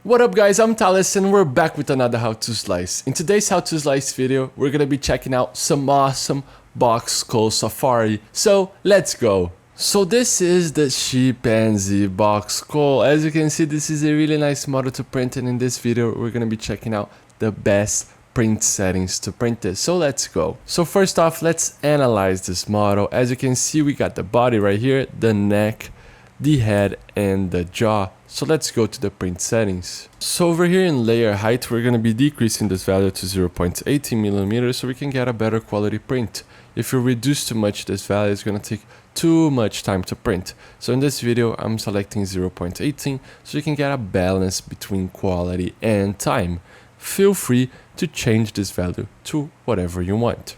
What up guys, I'm Thales and we're back with another How To Slice. In today's How To Slice video, we're gonna be checking out some awesome box skull safari. So let's go. So this is the chimpanzee box skull. As you can see, this is a really nice model to print, and in this video we're gonna be checking out the best print settings to print this. So let's go. So first off, let's analyze this model. As you can see, we got the body right here, the neck, the head, and the jaw. So let's go to the print settings. So over here in layer height, we're going to be decreasing this value to 0.18 millimeters so we can get a better quality print. If you reduce too much this value, it's going to take too much time to print. So in this video, I'm selecting 0.18 so you can get a balance between quality and time. Feel free to change this value to whatever you want.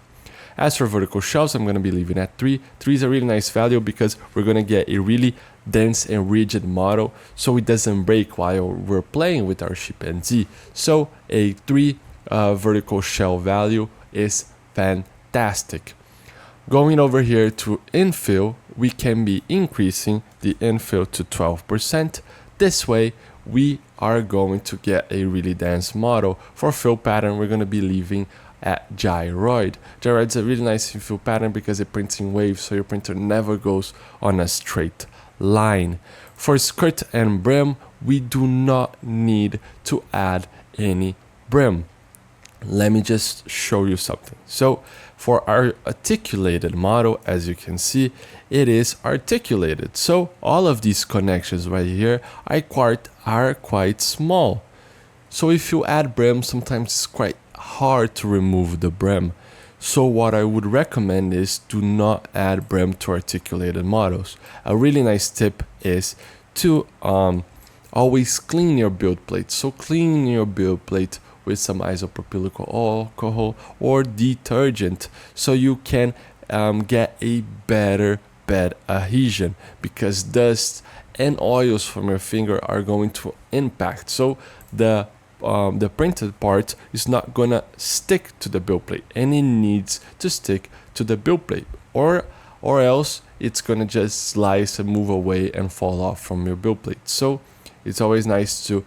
As for vertical shelves, I'm going to be leaving at 3. 3 is a really nice value because we're going to get a really dense and rigid model so it doesn't break while we're playing with our chimpanzee. So a 3 vertical shelf value is fantastic. Going over here to infill, we can be increasing the infill to 12%. This way we are going to get a really dense model. For fill pattern, we're going to be leaving at gyroid. Gyroid is a really nice infill pattern because it prints in waves, so your printer never goes on a straight line. For skirt and brim, we do not need to add any brim. Let me just show you something. So for our articulated model, as you can see, it is articulated. So all of these connections right here are quite small. So if you add brim, sometimes it's quite hard to remove the brim. So what I would recommend is do not add brim to articulated models. A really nice tip is to always clean your build plate. So clean your build plate with some isopropyl alcohol or detergent so you can get a better bed adhesion, because dust and oils from your finger are going to impact. So the printed part is not gonna stick to the build plate, and it needs to stick to the build plate, or else it's gonna just slice and move away and fall off from your build plate. So it's always nice to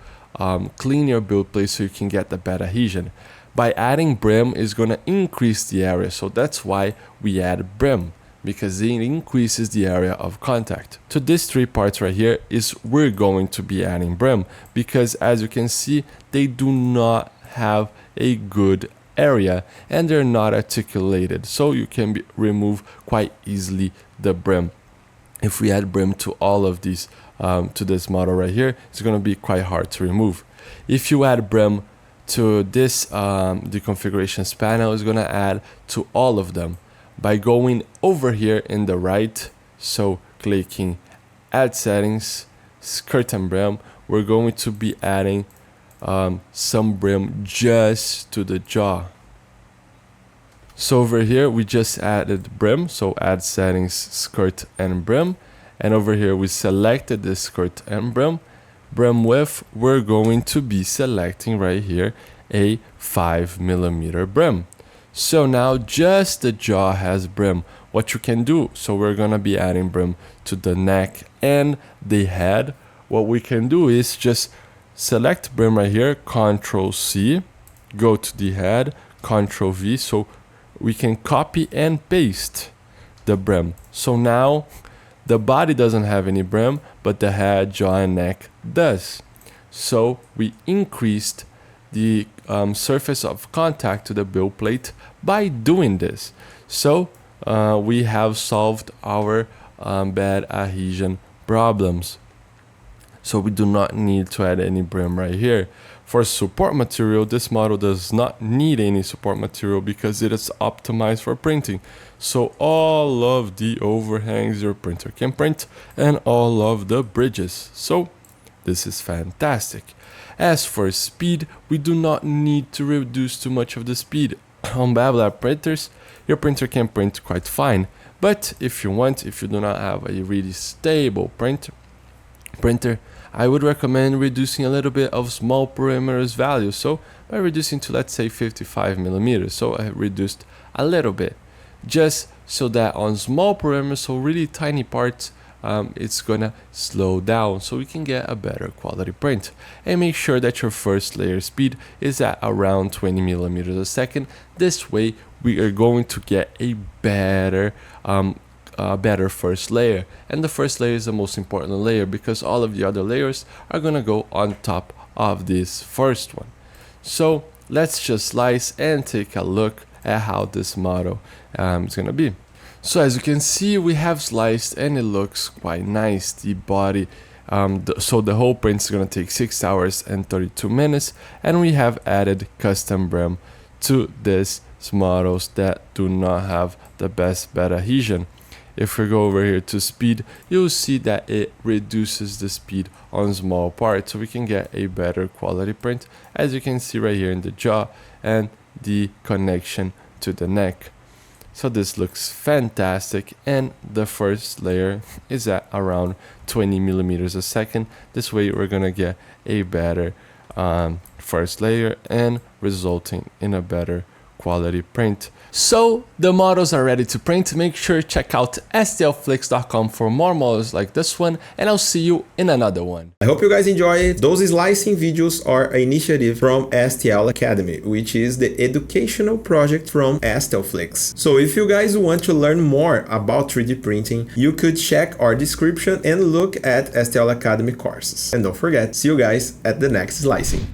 clean your build plate so you can get the bed adhesion. By adding brim is gonna increase the area, so that's why we add brim, because it increases the area of contact. To these 3 parts right here is we're going to be adding brim, because as you can see, they do not have a good area and they're not articulated, so you can remove quite easily the brim. If we add brim to all of these, to this model right here, it's going to be quite hard to remove. If you add brim to this, the configurations panel is going to add to all of them. By going over here in the right, so clicking add settings, skirt and brim, we're going to be adding some brim just to the jaw. So over here we just added brim, so add settings, skirt and brim, and over here we selected the skirt and brim. Brim width, we're going to be selecting right here a 5 millimeter brim. So now just the jaw has brim. What you can do, so we're gonna be adding brim to the neck and the head. What we can do is just select brim right here, Ctrl C, go to the head, Ctrl V, so we can copy and paste the brim. So now the body doesn't have any brim, but the head, jaw, and neck does. So we increased the surface of contact to the build plate by doing this. So we have solved our bed adhesion problems. So we do not need to add any brim right here. For support material, this model does not need any support material because it is optimized for printing. So all of the overhangs your printer can print and all of the bridges. So this is fantastic. As for speed, we do not need to reduce too much of the speed. On Babbler printers, your printer can print quite fine. But if you do not have a really stable printer, I would recommend reducing a little bit of small perimeters value. So by reducing to, let's say, 55 millimeters. So I reduced a little bit, just so that on small perimeters, so really tiny parts, it's gonna slow down so we can get a better quality print. And make sure that your first layer speed is at around 20 millimeters a second. This way we are going to get a better first layer, and the first layer is the most important layer because all of the other layers are gonna go on top of this first one. So let's just slice and take a look at how this model is gonna be. So as you can see, we have sliced and it looks quite nice. The body, so the whole print is gonna take 6 hours and 32 minutes, and we have added custom brim to these models that do not have the best bed adhesion. If we go over here to speed, you'll see that it reduces the speed on small parts so we can get a better quality print, as you can see right here in the jaw and the connection to the neck. So this looks fantastic, and the first layer is at around 20 millimeters a second. This way we're gonna get a better first layer and resulting in a better quality print. So the models are ready to print. Make sure to check out stlflix.com for more models like this one, and I'll see you in another one. I hope you guys enjoy it. Those slicing videos are an initiative from STL Academy, which is the educational project from STLflix. So if you guys want to learn more about 3D printing, you could check our description and look at STL Academy courses. And don't forget, see you guys at the next slicing.